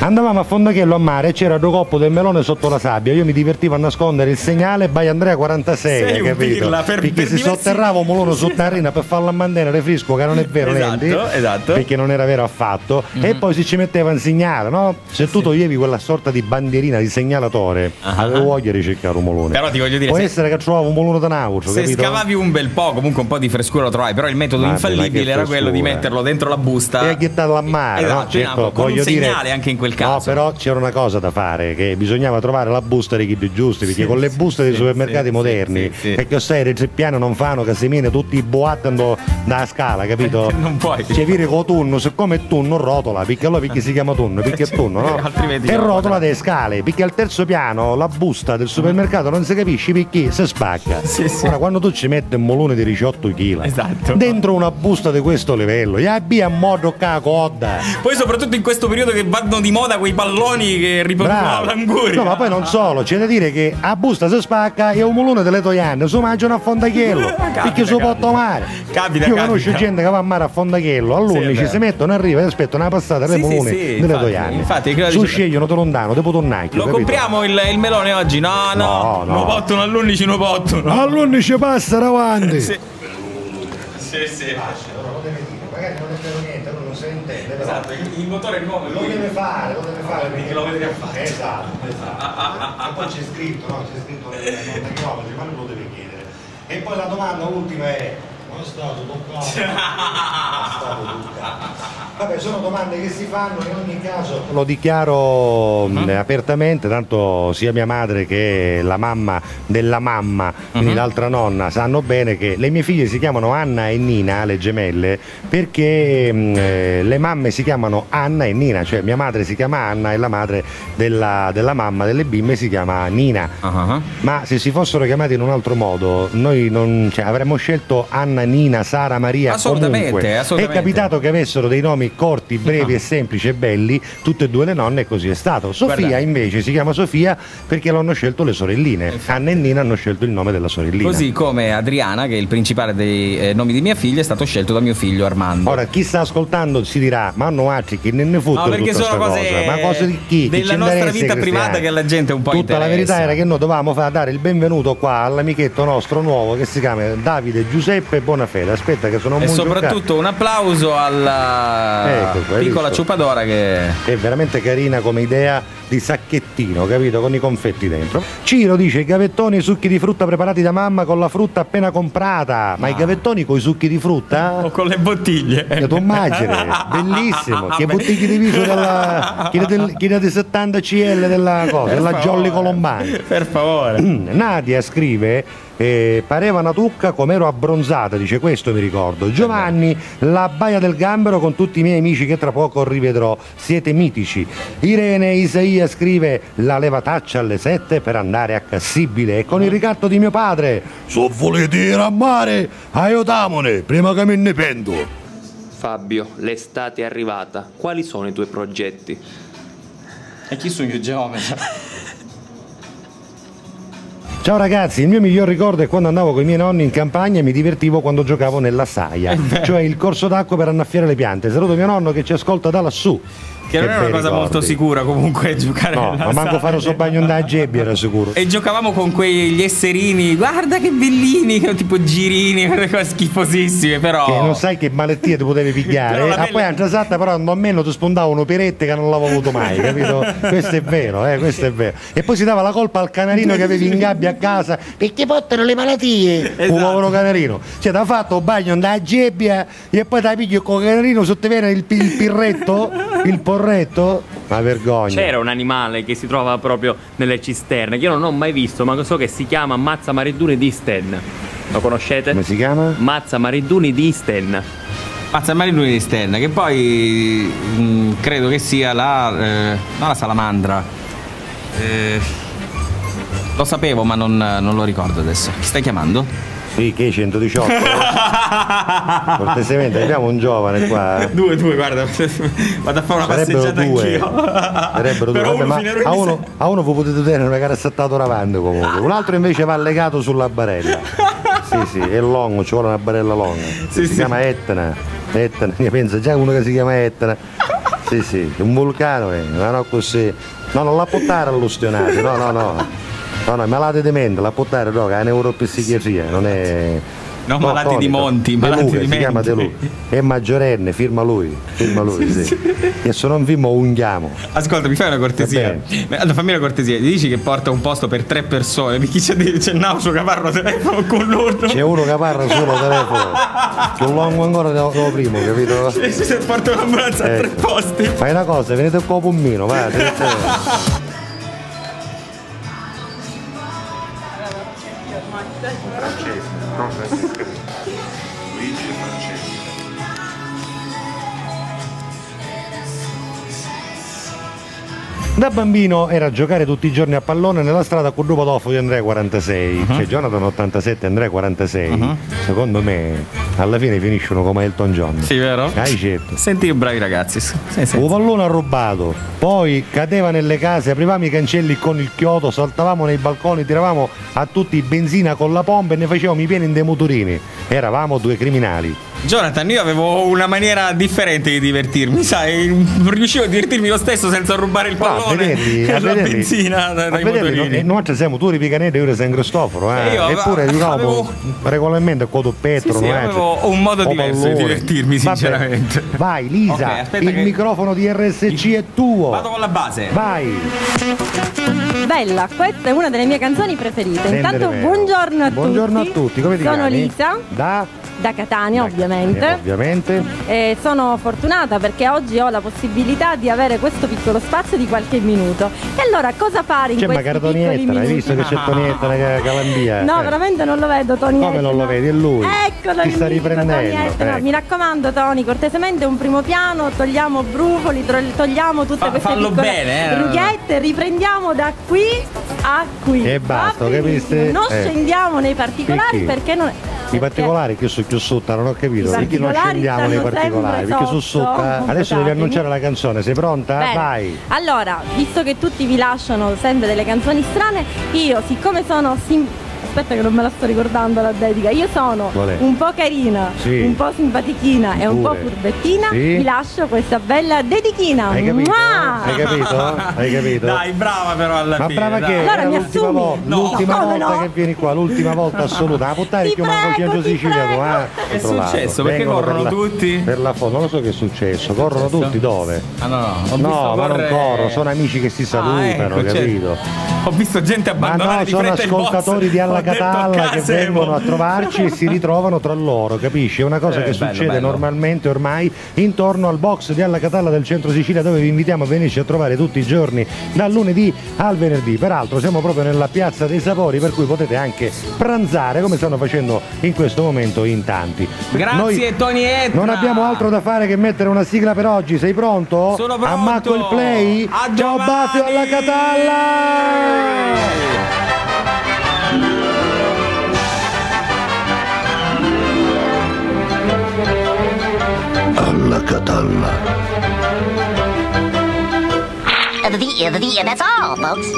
Andavamo a Fondachello a mare e c'era due coppo del melone sotto la sabbia. Io mi divertivo a nascondere il segnale by Andrea 46, Sei un capito? pirla, Perché si sotterrava un melone sotto la rina per farlo mantenere fresco, che non è vero, esatto. perché non era vero affatto. E poi si ci metteva un segnale, no? Se tu toglievi quella sorta di bandierina di segnalatore, avevo voglia di cercare un melone. Però ti voglio dire, può essere che trovavo un melone da nautro, se capito? scavavi un bel po', comunque un po' di frescura lo trovavi, però il metodo infallibile era quello di metterlo dentro la busta e ghettarlo a mare, esatto, no? Certo, con un segnale anche in quel caso. No, però c'era una cosa da fare, che bisognava trovare la busta dei più giusti, perché con le buste dei supermercati moderni, perché sai, i tre piani non fanno casemine, tutti boattano da scala, capito? Non puoi. C'è vire con tunno, siccome tu non rotola, perché allora perché si chiama tunno, perché è tunno, no? Altrimenti e rotola delle scale, perché al terzo piano la busta del supermercato non si capisce perché si spacca. Ora quando tu ci metti un molone di 18 kg dentro una busta di questo livello, ya abbia a modo ca coda. Poi soprattutto in questo periodo che vanno di moda quei palloni che riproducono l'anguria. No, ma poi non solo, c'è da dire che a busta si spacca e un molone delle toianne si mangiano a Fondachello, perché si può tomare. Io conosco gente che va a mare a Fondachello all'11, si mettono a riva e aspettano una passata delle molone delle toianne. Infatti, su scegliono da lontano, dopo tonnacchio. Lo compriamo il melone oggi? No, non pottono all'11, non pottono. All'11 passa davanti. Sì. Magari non è vero niente, non se ne intende. Però esatto, il motore è nuovo. Lo deve fare perché lo vede a fare. Esatto. E poi c'è scritto, no? C'è scritto 90 km, ma non lo deve chiedere. E poi la domanda ultima è: non è stato toccato. Vabbè, sono domande che si fanno, in ogni caso lo dichiaro apertamente, tanto sia mia madre che la mamma della mamma, quindi l'altra nonna, sanno bene che le mie figlie si chiamano Anna e Nina, le gemelle, perché le mamme si chiamano Anna e Nina, cioè mia madre si chiama Anna e la madre della mamma delle bimbe si chiama Nina. Ma se si fossero chiamati in un altro modo, noi non, avremmo scelto Anna, Nina, Sara, Maria. Assolutamente. È capitato che avessero dei nomi corti, brevi e semplici e belli, tutte e due le nonne, e così è stato. Sofia invece si chiama Sofia perché l'hanno scelto le sorelline. Anna e Nina hanno scelto il nome della sorellina. Così come Adriana, che è il principale dei nomi di mia figlia, è stato scelto da mio figlio Armando. Ora chi sta ascoltando si dirà: ma no, che ne fottono perché tutta sono questa cosa? Ma cose di chi? Della nostra vita privata che la gente un po' tutta interessa. La verità era che noi dovevamo dare il benvenuto qua all'amichetto nostro nuovo che si chiama Davide Giuseppe Bonafede. Aspetta che sono un soprattutto un applauso alla piccola ciupadora che è veramente carina come idea di sacchettino, capito? Con i confetti dentro. Ciro dice: i gavettoni e i succhi di frutta preparati da mamma con la frutta appena comprata. Ma i gavettoni con i succhi di frutta? O con le bottiglie? Tu immagini, bellissimo. Che bottiglie di viso della chi di 70 CL della cosa, della Jolly Colombani. Per favore. Nadia scrive: pareva una tucca come ero abbronzata, dice, questo mi ricordo. Giovanni, la baia del gambero con tutti i miei amici che tra poco rivedrò, siete mitici. Irene Isaia scrive: la levataccia alle 7 per andare a Cassibile e con il ricatto di mio padre: se volete ir a mare aiutamone prima che me ne pento. Fabio, l'estate è arrivata, quali sono i tuoi progetti? E chi sono io, geometra? Ciao ragazzi, il mio miglior ricordo è quando andavo con i miei nonni in campagna e mi divertivo quando giocavo nella saia, cioè il corso d'acqua per annaffiare le piante. Saluto mio nonno che ci ascolta da lassù. Che non è una cosa molto sicura comunque giocare ma manco fare un bagno da gebbia era sicuro. E giocavamo con quegli esserini, guarda che bellini, tipo girini, quelle cose schifosissime, però che non sai che malattie ti potevi pigliare. Poi anche esatta, però almeno ti spondavano perette che non l'avevo avuto mai, capito? Questo è vero, questo è vero. E poi si dava la colpa al canarino che avevi in gabbia a casa perché portano le malattie. Un povero canarino, ti ha fatto un bagno da gebbia e poi ti pigli con il canarino sotto il pirretto, il porretto, ma vergogna. C'era un animale che si trova proprio nelle cisterne che io non ho mai visto, ma so che si chiama Mazza Maridduni di Isten. Lo conoscete? Come si chiama? Mazza Maridduni di Isten. Mazza Maridduni di Isten, che poi credo che sia non la salamandra. Lo sapevo, ma non lo ricordo adesso. Chi stai chiamando? Sì, che 118? Cortesemente, abbiamo un giovane qua. Due, guarda, vado a fare una passeggiata anch'io. Sarebbero due. Vabbè, ma a uno vi potete tenere una carezzettata davanti comunque. Un altro invece va legato sulla barella. Sì, è longo, ci vuole una barella longa. Si chiama Etna. Io penso già uno che si chiama Etna. Sì, sì, un vulcano ma no così. No, non la portare all'ustionato, no, è malata di mente, la portare no, che è neuropsichiatria, non è. No, malati di monti, De malati Luca, di si mente. chiama De Luca. È maggiorenne, firma lui, sì. E se non firmo unghiamo. Ascolta, mi fai una cortesia? Allora, fammi una cortesia, gli dici che porta un posto per 3 persone, perché c'è Nauso che parla telefono con loro. C'è uno che parla solo telefono. Che un lungo ancora lo primo, capito? Se porta un'ambulanza a 3 posti. Fai una cosa, venite un po' pommino, va. Da bambino era giocare tutti i giorni a pallone nella strada con Lupo Toffo di Andrea 46, cioè Jonathan 87 Andrea 46. Secondo me alla fine finiscono come Elton John. Sì, vero? Hai certo. Senti che bravi ragazzi. Sì. Un pallone ha rubato, poi cadeva nelle case, aprivamo i cancelli con il chiodo, saltavamo nei balconi, tiravamo a tutti benzina con la pompa e ne facevamo i pieni dei motorini. Eravamo 2 criminali. Jonathan, io avevo una maniera differente di divertirmi, sai, riuscivo a divertirmi lo stesso senza rubare il pallone e la benzina dai motorini. Noi siamo tu di Picaneta e io di San Cristoforo, eppure giocavamo regolarmente con Petro. Sì, avevo un modo diverso di divertirmi, sinceramente. Vai Lisa, okay, il microfono di RSC è tuo. Vado con la base. Vai. Bella, questa è una delle mie canzoni preferite. Intanto buongiorno a tutti. Buongiorno a tutti, come ti chiami? Sono Lisa. Da Catania, ovviamente. Sono fortunata perché oggi ho la possibilità di avere questo piccolo spazio di qualche minuto. E allora cosa fare in questi piccoli minuti? Hai visto che c'è Tonietta nella Calambia? No, veramente non lo vedo Tonietta. Come non lo vedi? È lui. Eccolo, ti sta riprendendo. No, mi raccomando Toni, cortesemente un primo piano, togliamo brufoli, togliamo tutte queste piccole rughette, riprendiamo da qui a qui. E basta, capiste? Non scendiamo nei particolari perché non... I particolari che sono più sotto, non ho capito. Perché non scendiamo nei particolari? Perché sono sotto. Adesso devi annunciare la canzone, sei pronta? Bene. Vai. Allora, visto che tutti vi lasciano sempre delle canzoni strane, io siccome sono aspetta che non me la sto ricordando la dedica, io sono un po' carina, un po' simpatichina e un po' furbettina, vi lascio questa bella dedichina. Hai capito? Hai capito? Dai, brava però alla fine. Ma brava che allora mi assumi? L'ultima volta che vieni qua, l'ultima volta assoluta. La puttana che manco Centro Sicilia tu, Che è successo? Perché corrono tutti? Per la foto, non lo so che è successo. Corrono tutti dove? No, ma non corrono, sono amici che si salutano, capito? Ho visto gente abbandonare di fretta il box. Sono ascoltatori di Alla Catalla che vengono a trovarci e si ritrovano tra loro, capisci? È una cosa che succede normalmente ormai intorno al box di Alla Catalla del centro Sicilia, dove vi invitiamo a venirci a trovare tutti i giorni dal lunedì al venerdì. Peraltro siamo proprio nella piazza dei sapori, per cui potete anche pranzare come stanno facendo in questo momento in tanti. Grazie Tonietta. Non abbiamo altro da fare che mettere una sigla per oggi. Sei pronto? Sono pronto. Ammacco il play. Ciao Bafio Alla Catalla. Alla Catalla. That's all, folks.